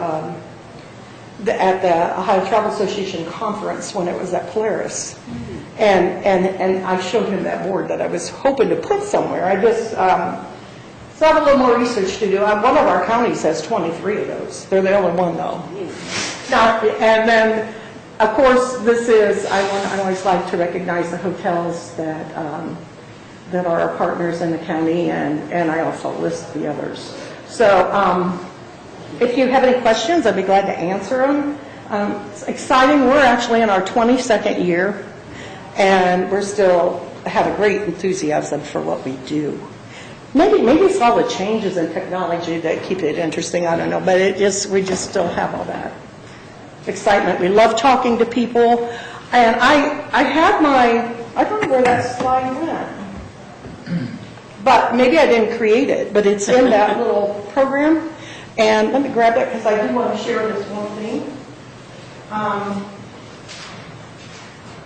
at the Ohio Travel Association conference when it was at Polaris, and I showed him that board that I was hoping to put somewhere. I just so I have a little more research to do. One of our counties has 23 of those. They're the only one, though. Now, and then, of course, I always like to recognize the hotels that are our partners in the county, and I also list the others. So if you have any questions, I'd be glad to answer them. It's exciting. We're actually in our 22nd year, and we still have a great enthusiasm for what we do. Maybe it's all the changes in technology that keep it interesting, I don't know, but we just still have all that excitement. We love talking to people, and I don't know where that slide went, but maybe I didn't create it, but it's in that little program, and let me grab that because I do want to share this one thing.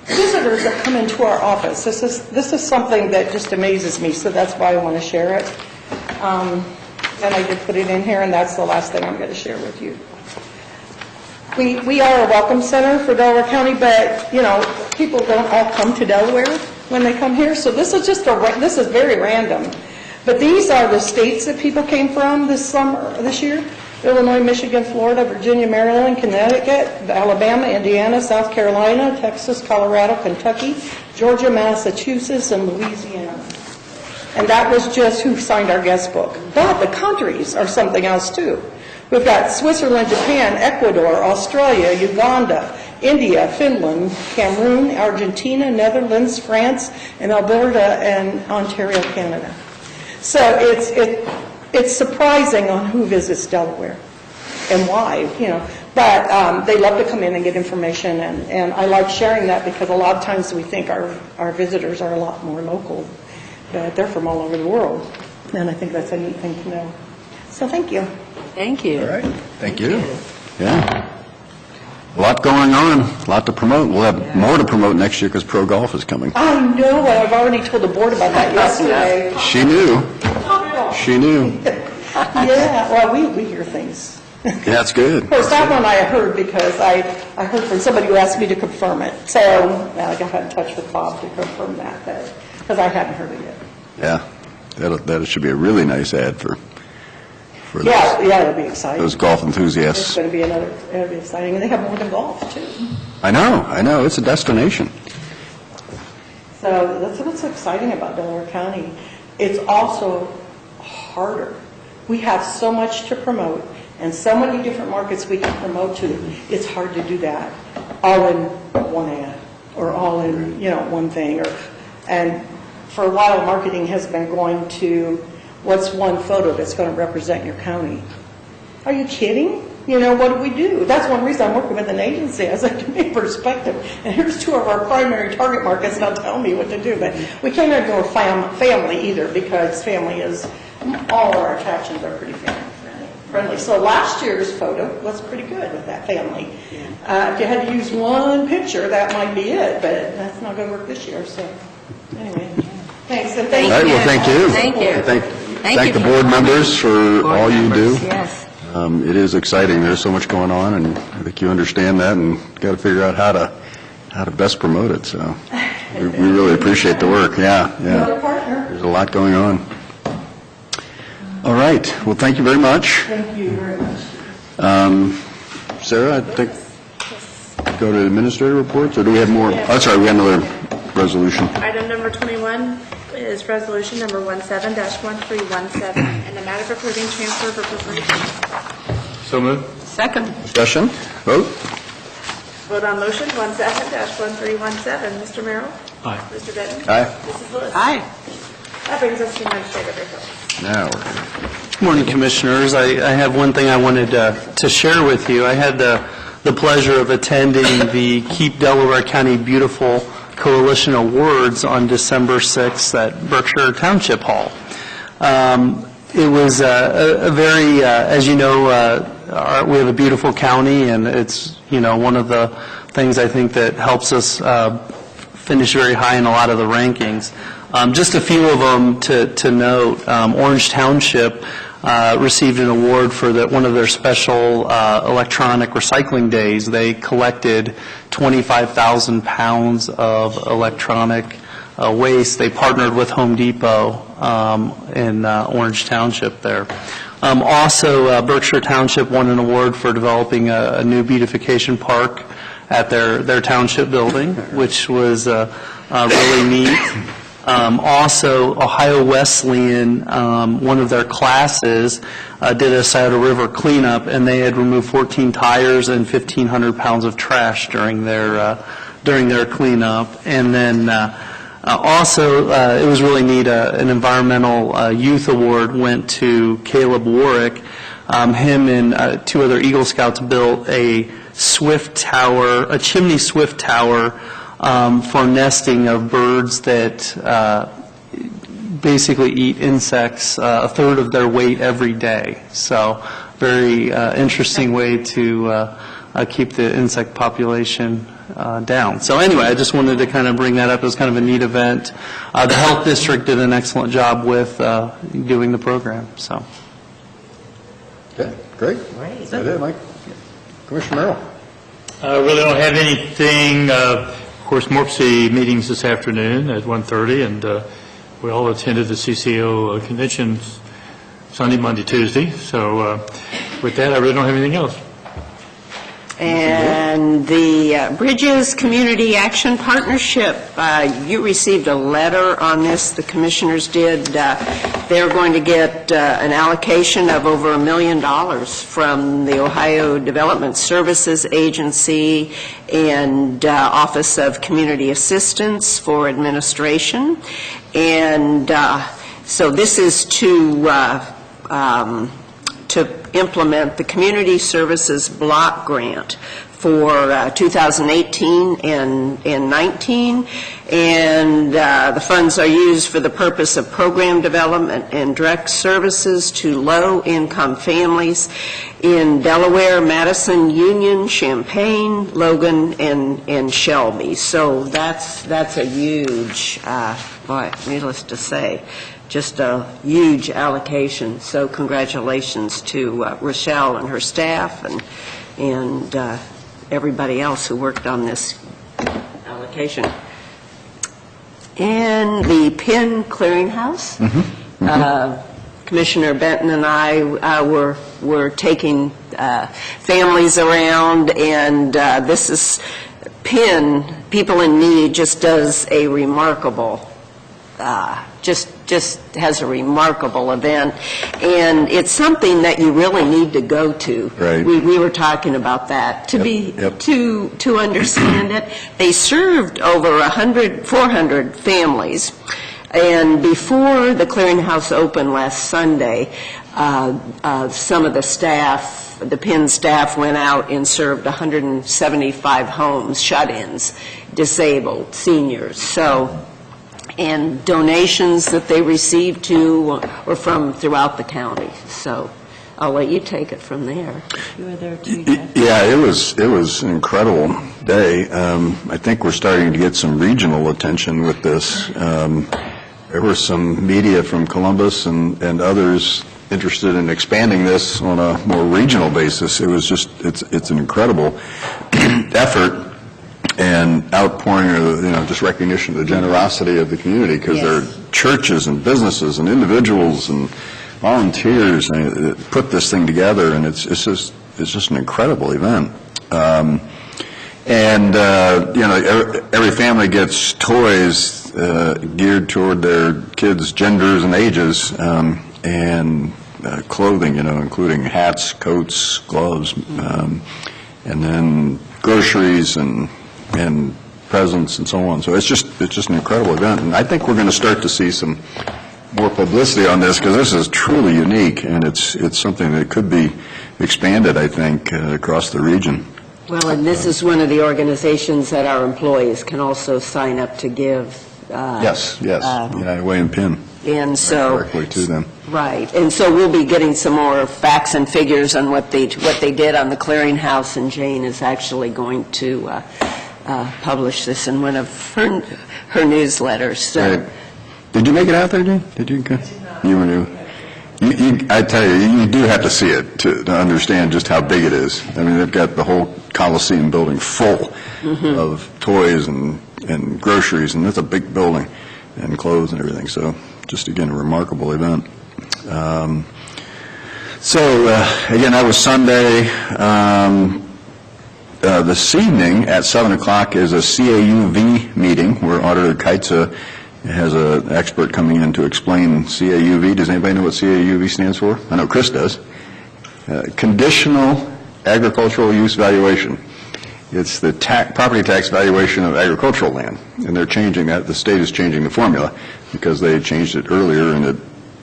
Visitors that come into our office, this is something that just amazes me, so that's why I want to share it. and I did put it in here, and that's the last thing I'm going to share with you. We are a welcome center for Delaware County, but, you know, people don't all come to Delaware when they come here, so this is just this is very random. But these are the states that people came from this year: Illinois, Michigan, Florida, Virginia, Maryland, Connecticut, Alabama, Indiana, South Carolina, Texas, Colorado, Kentucky, Georgia, Massachusetts, and Louisiana. And that was just who signed our guest book. But the countries are something else, too. We've got Switzerland, Japan, Ecuador, Australia, Uganda, India, Finland, Cameroon, Argentina, Netherlands, France, and Alberta and Ontario, Canada. So it's surprising on who visits Delaware and why, you know. But they love to come in and get information, and I like sharing that because a lot of times we think our visitors are a lot more local, but they're from all over the world, and I think that's a neat thing to know. So thank you. Thank you. All right, thank you. Yeah. A lot going on, a lot to promote. We'll have more to promote next year because Pro Golf is coming. I know, I've already told the board about that yesterday. She knew. She knew. Yeah, well, we hear things. Yeah, that's good. Of course, that one I heard because I heard from somebody who asked me to confirm it. So I got in touch with Bob to confirm that, because I hadn't heard it yet. Yeah, that should be a really nice ad for those, Yeah, it'll be exciting. those golf It's enthusiasts. going to be it'll be exciting. And they have more than golf, too. I know, it's a destination. So that's what's exciting about Delaware County. It's also harder. We have so much to promote and so many different markets we can promote to. It's hard to do that all in one ad or all in, one thing. And for a while, marketing has been going to what's one photo that's going to represent your county. Are you kidding? What do we do? That's one reason I'm working with an agency. I was like, give me perspective. And here's two of our primary target markets, now tell me what to do. But we can't ignore family either, because family is, all of our attractions are pretty family friendly. So last year's photo was pretty good with that family. If you had to use one picture, that might be it, but that's not going to work this year. So anyway, thanks. And thank All right, you. well, thank you. Thank you. Thank the board members for all you do. Yes. It is exciting. There's so much going on, and I think you understand that, and got to figure out how to best promote it. So we really appreciate the work. Yeah. Another partner. There's a lot going on. All right. Well, thank you very much. Thank you very much. Sarah, I think go to administrator reports, or do we have more? Oh, sorry, we have another resolution. Item number 21 is resolution number 17-1317, and the matter of approving transfer of appropriations. So moved. Second. Discussion? Vote? Vote on motion 17-1317. Mr. Merrill? Aye. Mr. Benton? Aye. Mrs. Lewis? Aye. That brings us to administrative reports. Now we're good. Good morning, Commissioners. I have one thing I wanted to share with you. I had the pleasure of attending the Keep Delaware County Beautiful Coalition Awards on December 6th at Berkshire Township Hall. It was a very, as you know, we have a beautiful county, and it's, one of the things I think that helps us finish very high in a lot of the rankings. Just a few of them to note. Orange Township received an award for one of their special electronic recycling days. They collected 25,000 pounds of electronic waste. They partnered with Home Depot in Orange Township there. Also, Berkshire Township won an award for developing a new beautification park at their township building, which was really neat. Also, Ohio Wesleyan, one of their classes, did a Scioto River cleanup, and they had removed 14 tires and 1,500 pounds of trash during their cleanup. And then also, it was really neat, an environmental youth award went to Caleb Warwick. Him and two other Eagle Scouts built a chimney swift tower for nesting of birds that basically eat insects a third of their weight every day. So very interesting way to keep the insect population down. So anyway, I just wanted to kind of bring that up. It was kind of a neat event. The Health District did an excellent job with doing the program. So Okay, great. Is that it, Mike? Commissioner Merrill? I really don't have anything. Of course, MORPC meetings this afternoon at 1:30, and we all attended the CCO convention Sunday, Monday, Tuesday. So with that, I really don't have anything else. And the Bridges Community Action Partnership, you received a letter on this, the commissioners did. They're going to get an allocation of over $1 million from the Ohio Development Services Agency and Office of Community Assistance for Administration. And so this is to implement the Community Services Block Grant for 2018 and 19, and the funds are used for the purpose of program development and direct services to low-income families in Delaware, Madison, Union, Champaign, Logan, and Shelby. So that's a huge, needless to say, just a huge allocation. So congratulations to Rochelle and her staff and everybody else who worked on this allocation. And the Penn Clearinghouse, Commissioner Benton and I were taking families around, and this is Penn, People in Need, just does a remarkable just has a remarkable event, and it's something that you really need to go to. Right. We were talking about that. To understand it, they served over 400 families, and before the clearinghouse opened last Sunday, some of the staff, the Penn staff, went out and served 175 homes, shut-ins, disabled, seniors. So, and donations that they received too were from throughout the county. So I'll let you take it from there. You were there too, Jeff. Yeah, it was an incredible day. I think we're starting to get some regional attention with this. There were some media from Columbus and others interested in expanding this on a more regional basis. It was just, it's an incredible effort and outpouring of, just recognition of the generosity of the community, because there are churches and businesses and individuals and volunteers that put this thing together, and it's just an incredible event. Every family gets toys geared toward their kids' genders and ages, and clothing, including hats, coats, gloves, and then groceries and presents and so on. So it's just an incredible event, and I think we're going to start to see some more publicity on this, because this is truly unique, and it's something that could be expanded, I think, across the region. Well, and this is one of the organizations that our employees can also sign up to give. Yes, United Way and Penn. And so Directly to them. Right, and so we'll be getting some more facts and figures on what they did on the clearinghouse, and Jane is actually going to publish this in one of her newsletters. So. Right. Did you make it out there, Jane? Did you? You were new. I tell you, you do have to see it to understand just how big it is. I mean, they've got the whole Coliseum building full of toys and groceries, and it's a big building, and clothes and everything. So just, again, a remarkable event. Again, that was Sunday. This evening at 7 o'clock is a CAUV meeting where Auditor Keitza has an expert coming in to explain CAUV. Does anybody know what CAUV stands for? I know Chris does. Conditional Agricultural Use Valuation. It's the property tax valuation of agricultural land, and they're changing that. The state is changing the formula because they changed it earlier, and it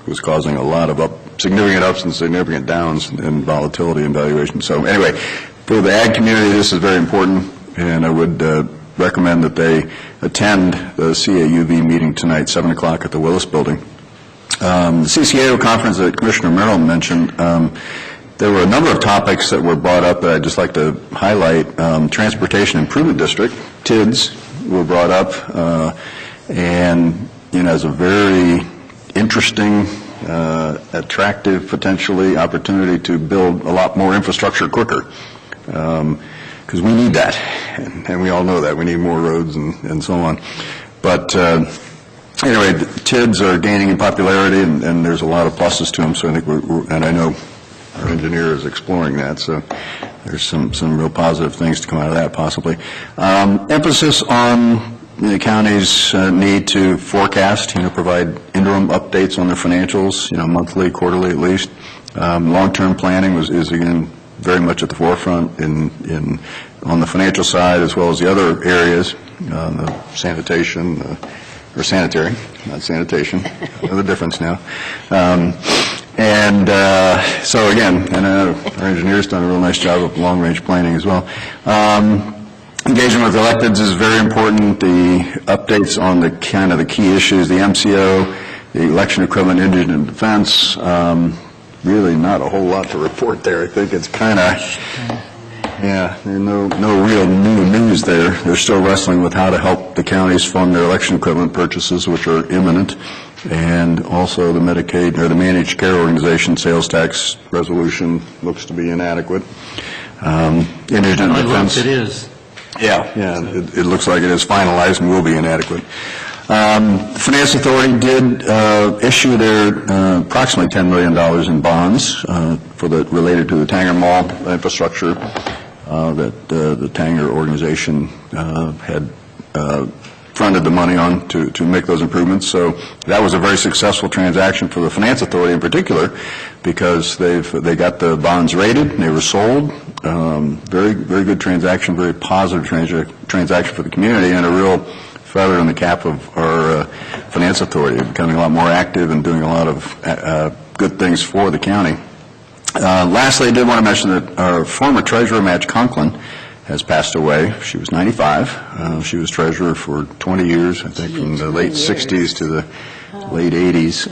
was causing a lot of significant ups and significant downs in volatility and valuation. So anyway, for the ag community, this is very important, and I would recommend that they attend the CAUV meeting tonight, 7 o'clock at the Willis Building. The CCAO conference that Commissioner Merrill mentioned, there were a number of topics that were brought up that I'd just like to highlight. Transportation Improvement District, TIDS, were brought up, and as a very interesting attractive, potentially, opportunity to build a lot more infrastructure quicker, because we need that, and we all know that. We need more roads and so on. But anyway, TIDs are gaining in popularity, and there's a lot of pluses to them, so I think and I know our engineer is exploring that, so there's some real positive things to come out of that, possibly. Emphasis on the county's need to forecast, provide interim updates on their financials, monthly, quarterly at least. Long-term planning is again very much at the forefront on the financial side as well as the other areas, the sanitation, or sanitary, not sanitation. I know the difference now. So again, and our engineer's done a real nice job of long-range planning as well. Engagement with electeds is very important. The updates on the key issues, the MCO, the election equipment, indigent defense, really not a whole lot to report there. I think it's there's no real new news there. They're still wrestling with how to help the counties fund their election equipment purchases, which are imminent, and also the Medicaid, or the managed care organization sales tax resolution looks to be inadequate. Indigent defense. It is. Yeah, it looks like it is finalized and will be inadequate. The Finance Authority did issue their approximately $10 million in bonds related to the Tanger Mall infrastructure that the Tanger organization had fronted the money on to make those improvements. So that was a very successful transaction for the Finance Authority in particular, because they got the bonds rated, and they were sold. Very, very good transaction, very positive transaction for the community, and a real feather in the cap of our Finance Authority, becoming a lot more active and doing a lot of good things for the county. Lastly, I did want to mention that our former treasurer, Madge Conklin, has passed away. She was 95. She was treasurer for 20 years, I think, from the late 60s to the late 80s.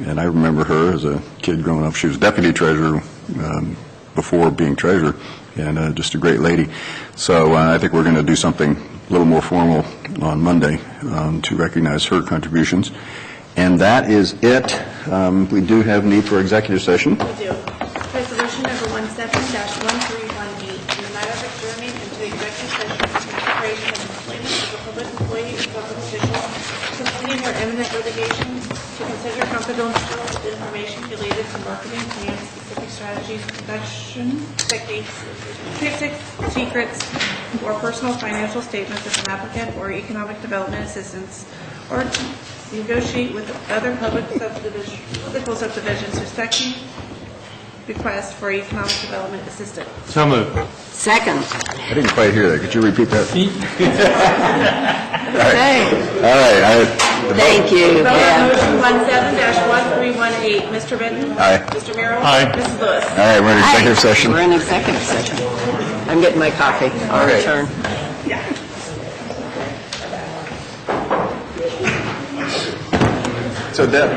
And I remember her as a kid growing up. She was deputy treasurer before being treasurer, and just a great lady. So I think we're going to do something a little more formal on Monday to recognize her contributions. And that is it. We do have need for executive session. We do. Resolution number 17-1318, in the matter of adjournment into executive session for consideration of employment of a public employee or public official, completing or imminent litigation, to consider confidential information related to marketing plans, specific strategies, production techniques, secrets, or personal financial statements of an applicant or economic development assistance, or to negotiate with other political subdivisions respecting request for economic development assistance. So moved. Second. I didn't quite hear that. Could you repeat that? Okay. All right. Thank you. Vote on motion 17-1318. Mr. Benton? Aye. Mr. Merrill? Aye. Mrs. Lewis? All right, we're in executive session. We're in executive session. I'm getting my coffee. I'll return. So Deb.